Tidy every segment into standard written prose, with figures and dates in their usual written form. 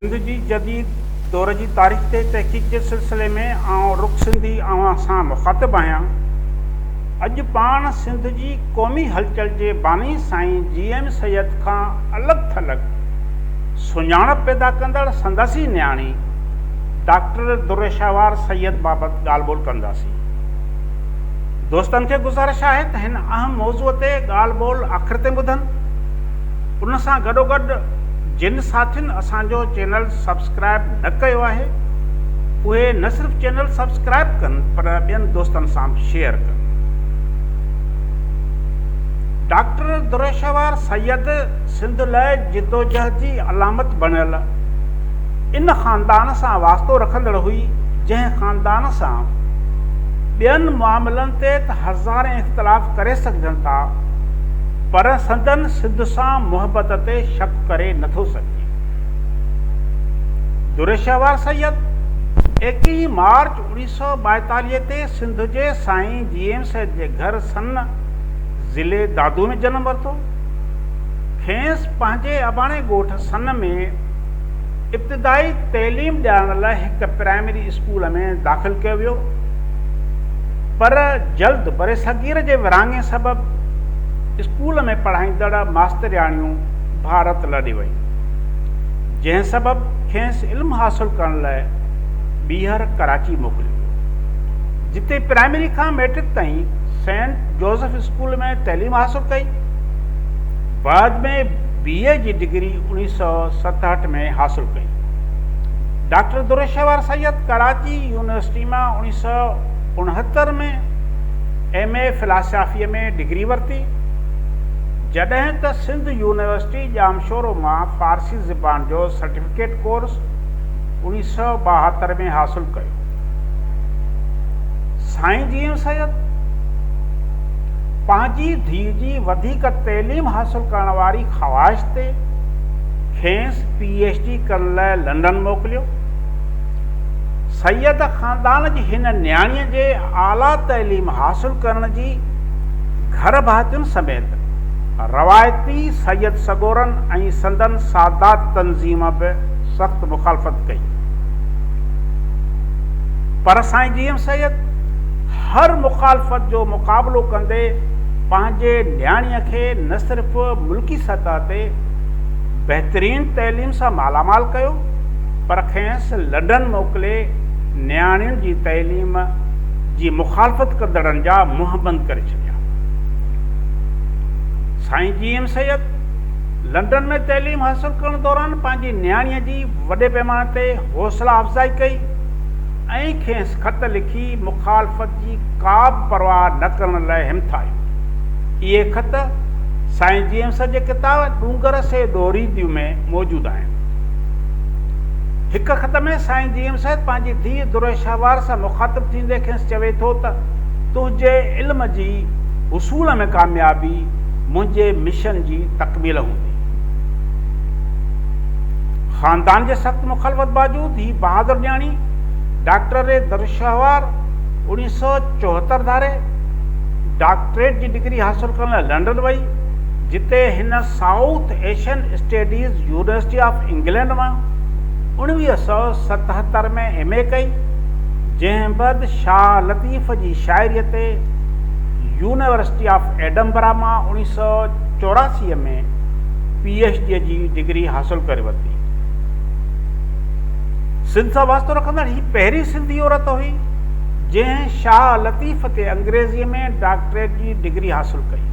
सिंध जी जदीद दौर की तारीख़ ते तहक़ीक़ के सिलसिले में आउं रुख सिंधी अवां सां मुखातिब आहियां। अॼु पाण सिंध जी क़ौमी हलचल के बानी साईं GM सैयद खां अलॻि थलॻि सुञाणप पैदा कंदड़ संदसी न्याणी डॉक्टर दुरेशावार सैयद बाबति ॻाल्हि ॿोल कंदासीं। दोस्तनि खे गुज़ारिश आहे त हिन अहम मौज़ूअ ते ॻाल्हि ॿोल आख़िर ते ॿुधनि। उन सां गॾोगॾु जिन साथियुनि असांजो चैनल सब्सक्राइब न कयो आहे उहे न सिर्फ़ु चैनल सब्सक्राइब कनि पर ॿियनि दोस्तनि सां शेयर कनि। डॉक्टर दुरेशावार सैयद सिंध लाइ जिदोजहद जी अलामत बणियल इन ख़ानदान सां वास्तो रखंदड़ हुई जंहिं ख़ानदान सां ॿियनि मामलनि ते त हज़ार इख़्तिलाफ़ करे सघजनि था पर संदन सिंध सां मुहबत ते शक करे नथो सघे। दुरेशावार सैयद 21 मार्च 1942 ते सिंध जे साईं GM सैयद जे घर सन ज़िले दादू में जन्म वरितो। खेसि पंहिंजे अबाणे ॻोठ सन में इब्तिदाई तइलीम ॾियारण लाइ हिकु प्राइमरी स्कूल में दाख़िल कयो वियो पर जल्द बरे सगीर जे विरहाङे सबबि स्कूल में पढ़ाईंदड़ मास्तरियाणियूं भारत लॾे वयूं जंहिं सबबि खेसि इल्मु हासिल करण लाइ ॿीहर कराची मोकिलियो वियो जिते प्राइमरी खां मैट्रिक ताईं सेंट जोसेफ स्कूल में तइलीम हासिल कई। बाद में BA जी डिग्री 1967 में हासिल कई। डॉक्टर दुरेशावार सैयद कराची यूनिवर्सिटी में 1969 में MA फिलासफ़ीअ में डिग्री वरिती जॾहिं त सिंध यूनिवर्सिटी जामशोरो मां फ़ारसी ज़बान जो सर्टिफिकेट कोर्स 1972 में हासिल कयो। साईं GM सैयद पंहिंजी धीउ जी वधीक तइलीम हासिल करण वारी ख़्वाहिश ते खेसि PhD करण लाइ लंडन मोकिलियो। सैयद ख़ानदान जी हिन न्याणीअ जे आला तइलीम हासिल करण जी घर भातियुनि समेत रवायती सैयद सगोरन ऐं संदन सादात तंज़ीम बि सख़्त मुखालफ़त कई पर साईं GM सैयद हर मुखालफ़त जो मुक़ाबिलो कंदे पंहिंजे न्याणीअ खे न सिर्फ़ु मुल्की सतह ते बहितरीन तइलीम सां मालामाल कयो पर खेसि लंडन मोकिले न्याणियुनि जी तइलीम जी मुखालफ़त कंदड़नि जा मुंह बंदि करे छॾिया। साईं GM सैयद लंडन में तइलीम हासिल करण दौरान पंहिंजी न्याणीअ जी वॾे पैमाने ते हौसला अफ़ज़ाई कई ऐं खेसि ख़त लिखी मुखालफ़त जी का बि परवाह न करण लाइ हिमथायो। इहे ख़त साईं GM सैयद जे किताब डूंगर से डोरीदियूं में मौजूदु आहिनि। हिकु ख़त में साईं GM सैयद पंहिंजी धीउ दुरेशावार सां मुखातिब थींदे खेसि चवे थो त तुंहिंजे इल्म जी उसूल में कामयाबी मुंहिंजे मिशन जी तकमील हूंदी। ख़ानदान जे सख़्त मुखालफ़त बावजूद ही बहादुर न्याणी डॉक्टर दुरेशावार 1974 धारे डॉक्टरेट जी डिग्री हासिल करण लाइ लंडन वई जिते हिन south Asian studies university of England मां 1977 में MA कई जंहिं बैदि शाह लतीफ़ जी शाइरीअ ते यूनिवर्सिटी ऑफ एडम्बरा मां 1984 में PhD जी डिग्री हासिल करे वरिती। सिंध सां वास्तो रखंदड़ ही पहिरीं सिंधी औरत हुई जंहिं शाह लतीफ़ ते अंग्रेज़ीअ में डॉक्टरेट जी डिग्री हासिल कई।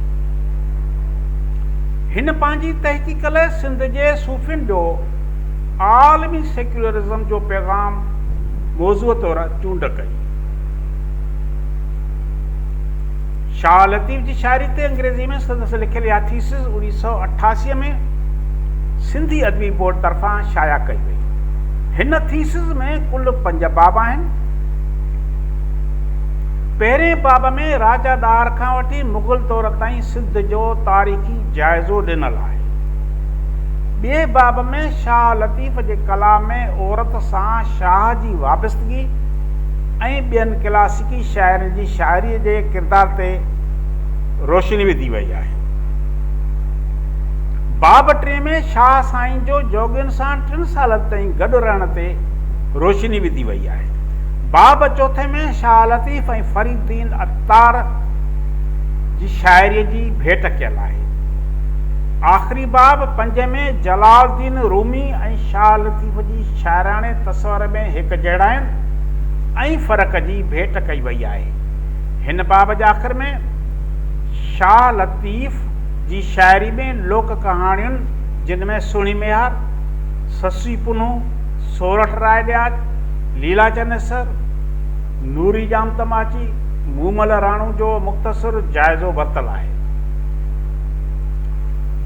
हिन पंहिंजी तहक़ीक़ लाइ सिंध जे सूफ़ियुनि जो आलमी सेक्युलरिज़म जो पैगाम मौज़ूअ तौरु चूंड कई। शाह लतीफ़ जी शाइरी ते अंग्रेज़ी में संदसि लिखियल इहा थीसिस 1988 में सिंधी अदबी बोर्ड तरफ़ां शाया कई वई। हिन थीसिस में कुल 5 बाब आहिनि। पहिरें बाब में राजा ॾार खां वठी मुग़ल दौर ताईं सिंध जो तारीख़ी जाइज़ो ॾिनल आहे। ॿिए बाब में शाह लतीफ़ जे कलाम में औरत सां शाह जी वाबस्तगी ऐं ॿियनि क्लासिकी शाइरनि जी शाइरीअ जे किरदार ते रोशनी विधी वई आहे। बाब 3 में शाह साईं जो जोगियुनि सां 3 साल ताईं गॾु रहण ते रोशनी विधी वई आहे। बाब 4 में शाह लतीफ़ ऐं फरीदुद्दीन अत्तार जी शाइरीअ जी भेट कयल आहे। आख़िरी बाब 5 में जलालुद्दीन रूमी ऐं शाह लतीफ़ जी शाइराणे तस्वर में हिकु जहिड़ाइण ऐं फ़र्क़ जी भेट कई वई आहे। हिन बाब जे आख़िर में शाह लतीफ़ जी शाइरी में लोक कहाणियुनि जिन में सुहिणी मेहार, ससी पुनू, सोरठ राय ॾियाज, लीलाचंद सर, नूरी जाम तमाची, मूमल राणू जो मुख़्तसर जाइज़ो वरितल आहे।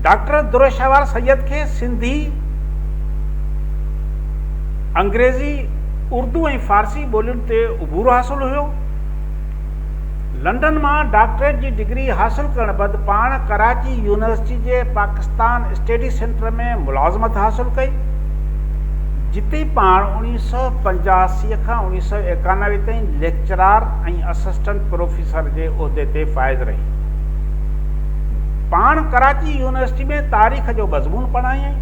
डॉक्टर दुरुशवार सैयद खे सिंधी, अंग्रेज़ी, उर्दू ऐं फारसी ॿोलियुनि ते उबूरो हासिल हुयो। लंडन मां डॉक्टरेट जी डिग्री हासिल करण बैदि पाण कराची यूनिवर्सिटी जे पाकिस्तान स्टडी सेंटर में मुलाज़मत हासिल कई, जिते पाण 1985 खां 1991 ताईं लेक्चरार ऐं असिस्टेंट प्रोफेसर जे उहिदे ते फ़ाइज़ रही। पाण कराची यूनिवर्सिटी में तारीख़ जो मज़मून पढ़ायईं।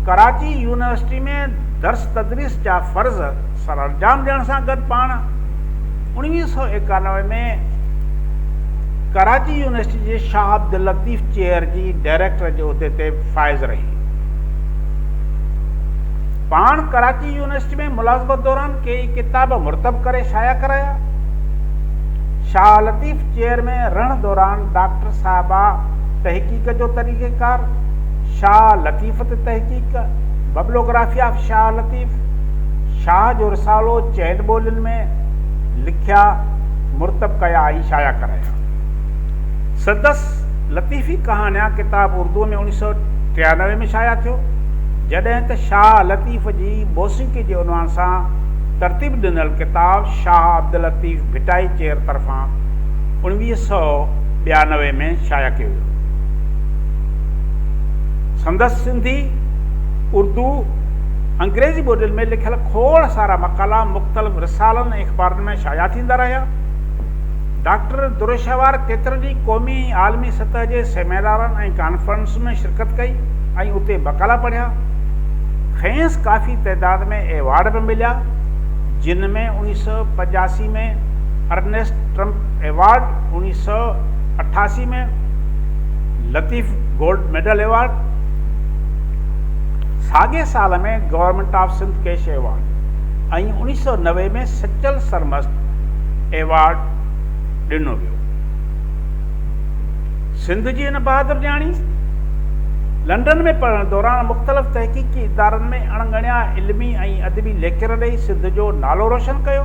कराची यूनिवर्सिटी में दर्स तदरीस जा फ़र्ज़ सरअंजाम ॾियण सां गॾु पाण 1991 में कराची यूनिवर्सिटी जे शाह अब्दुल लतीफ़ चेयर जी डायरेक्टर जे उहिदे ते फ़ाइज़ रही। पाण कराची यूनिवर्सिटी में मुलाज़मत दौरान कई किताब मुरतब करे शाया कराया। शाह लतीफ़ चेयर में रहण दौरान डॉक्टर साहिबा तहक़ीक़ जो तरीक़ेकार, शाह लतीफ़त तहक़ीक़, बबलोग्राफी ऑफ शाह लतीफ़, शाह जो रिसालो चइनि ॿोलियुनि में लिखिया, मुरतब कया ऐं शाया कराया। सदस लतीफ़ी कहानिया किताब उर्दू में 1993 में शाया थियो, जॾहिं त शाह लतीफ़ जी मौसीक़ी जे उनवान सां तरतीब ॾिनल किताब शाह अब्दुल लतीफ़ भिटाई चेयर तरफ़ां 1992 में शाया कयो वियो। संदसि सिंधी, उर्दू, अंग्रेज़ी ॿोलियुनि में लिखियल खोड़ सारा मक़ाला मुख़्तलिफ़ रिसालनि ऐं अख़बारनि में शाया थींदा रहिया। डॉक्टर दुरुशवार केतिरनि ई क़ौमी ऐं आलमी सतह जे सेमिनारनि ऐं कॉन्फ्रेंस में शिरकत कई ऐं उते मक़ाला पढ़िया। खेसि काफ़ी तइदाद में एवार्ड बि मिलिया, जिन में 1985 में अर्नेस्ट ट्रम्प एवार्ड, 1988 में लतीफ़ गोल्ड मेडल एवार्ड, साॻे साल में government of Sindh cash award ऐं 1990 में सचल सरमस्त एवार्ड ॾिनो वियो। सिंध जी हिन बहादुर ॼाणी लंडन में पढ़ण दौरान मुख़्तलिफ़ तहक़ीक़ी इदारनि में अणगणिया इल्मी ऐं अदबी लेक्चर ॾेई सिंध जो नालो रोशन कयो।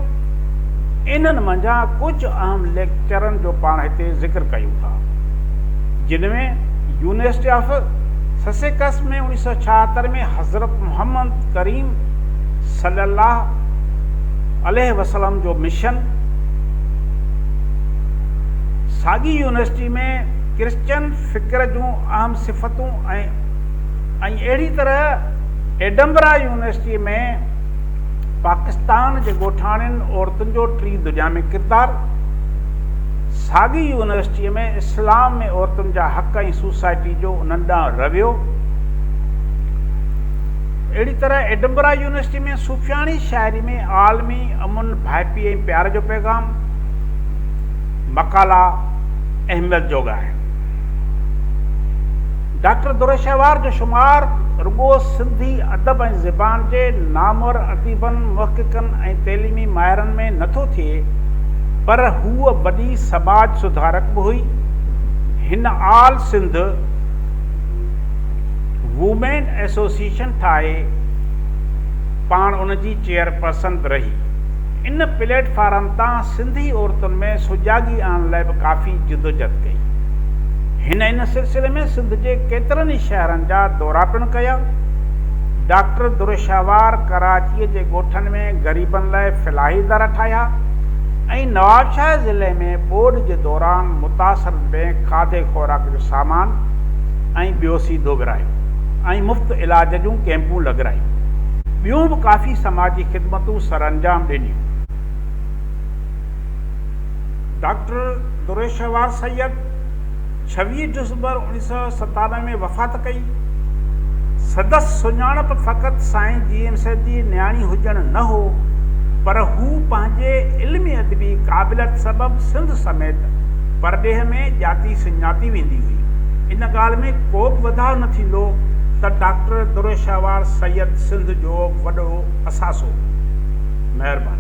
इन्हनि मंझां कुझु अहम लेक्चरनि जो पाण हिते ज़िक्र कयूं था, जिन में यूनिवर्सिटी ऑफ ससेक्स में 1976 में हज़रत मोहम्मद करीम सल्लल्लाहु अलैहि वसल्लम जो मिशन, साॻी यूनिवर्सिटी में क्रिश्चियन फ़िक्र जूं अहम सिफ़तूं ऐं अहिड़ी तरह एडम्बरा यूनिवर्सिटी में पाकिस्तान जे ॻोठाणनि औरतुनि जो टी दुनिया में किरदारु, साॻी यूनिवर्सिटीअ में इस्लाम में औरतुनि जा हक़ ऐं सोसाइटी जो उन्हनि ॾांहुं रवियो। अहिड़ी तरह एडम्बरा यूनिवर्सिटी में सूफ़ियानी शाइरी में आलमी अमुन, भाइपी ऐं प्यार जो पैगाम मक़ाला अहमियत जोॻा आहिनि। डॉक्टर दुरुशवार जो शुमार रुगो सिंधी अदब ऐं ज़बान जे नामवर अदीबनि, मुहक़िक़नि ऐं तइलीमी माहिरनि में नथो थिए, पर हूअ वॾी समाज सुधारक बि हुई। हिन आल सिंध वूमेन एसोसिएशन ठाहे पाण उन जी चेयरपर्सन बि रही। इन प्लेटफार्म तां सिंधी औरतुनि में सुजाॻी आणण लाइ बि काफ़ी जिदोजहद कई। इन सिलसिले में सिंध जे केतिरनि ई शहरनि जा दौरा पिणु कया। डॉक्टर दुरुशवार कराचीअ जे ॻोठनि में ग़रीबनि लाइ फ़िलाही दर ठाहिया ऐं नवाबशाह ज़िले में ॿोॾि जे दौरान मुतासिरनि में खाधे खुराक जो सामान ऐं ॿियो सीधो विरायो ऐं मुफ़्त इलाज जूं कैंपूं लॻरायूं। ॿियूं बि काफ़ी समाजी ख़िदमतूं सरअंजाम ॾिनियूं। डॉक्टर दुरुशवार सैयद 26 डिसंबर 1997 में वफ़ात कई। सदस्य सुञाणप फ़क़ति साईं जीएम सैद जी न्याणी हुजण न हो, पर हू पंहिंजे इल्मी अदबी क़ाबिलियत सबबि सिंध समेत परॾेह में ॼाती सुञाती वेंदी हुई। इन ॻाल्हि में को बि वधाउ न थींदो त डॉक्टर दुरुशावार सैयद सिंध जो वॾो असासो। महिरबानी।